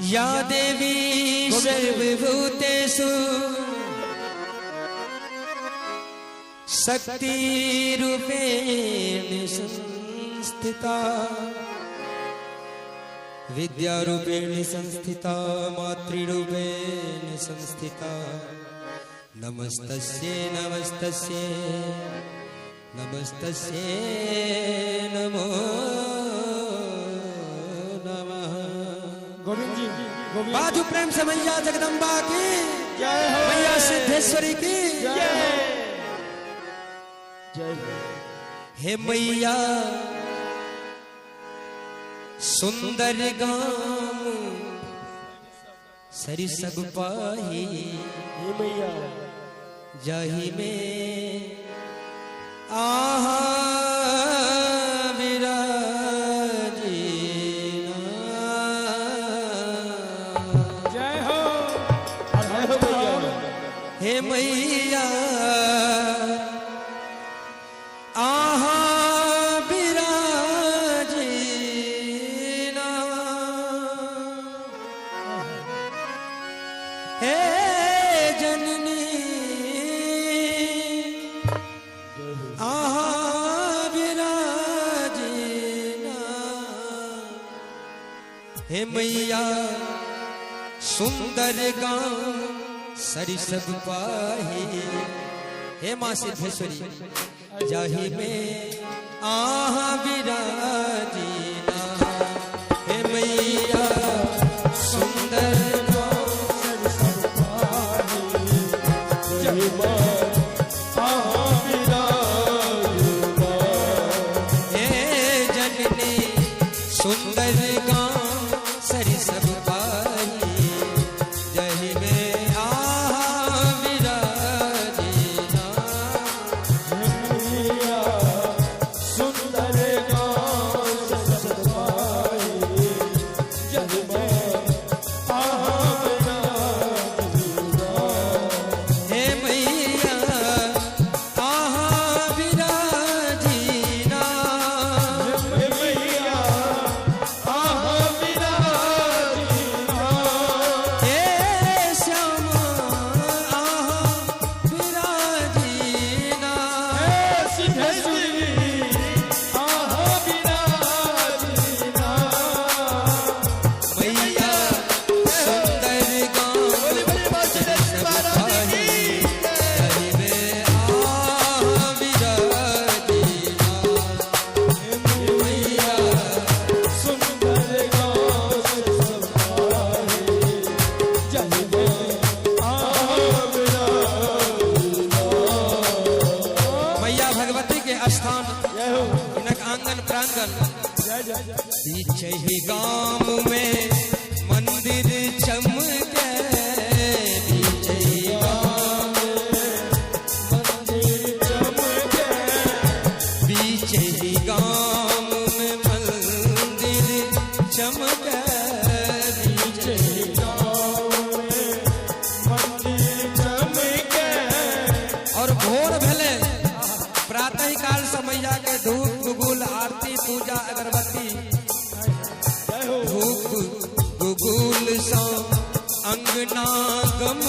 या देवी सर्वभूतेषु शक्तिरूपेण संस्थिता विद्यारूपेण संस्थिता मातृरूपेण संस्थिता नमस्तस्यै नमस्तस्यै नमस्तस्यै नमो नमः। गोविंद जी बाजू प्रेम से मैया जगदम्बा की जय हो, मैया सिद्धेश्वरी की जय जय। हे मैया सुंदर गाम सरी सब पाही हे मैया जाही में आहा विराजीना। जय हो मैया। हे मैया आहा विराजीना। हे जननी आहा विराजीना। हे मैया सुंदर गांव सरी सब पाही। हे माँ सिद्धेश्वरी जाही में आहा विराजीना। हे मैया सुंदर गांव सरी सब पाही जाही में आहा विराजीना। हे जननी सुंदर गांव सरी सब पाही जाही में आहा विराजीना। सुंदर गाँव सरी सब पाही जग में आहा विराजीना। हे मैया आहा विराजीना। हे मैया आहा विराजीना। हे श्यामा आहा विराजीना। हे सिद्धेश्वरी आहा विराजीना। मैया सुंदर गाँव सरी सब पाही जाही में आहा विराजीना। मैया सुंदर गाँव सरी सब पाही जग में आहा विराजीना। मैया भगवती के स्थान जय हो, इनक आंगन प्रांगण जय जय जय। पीछे ही गांव में मंदिर चमके। पीछे ही गांव में मंदिर चमके। पीछे ही गांव में मंदिर चमके। पीछे ही गाँव में मंदिर चमके। और भोर भेले प्रातः काल से मैया के धूप गुगुल आरती पूजा अगरबत्ती जय हो, धूप गुगुल सा अंगना गम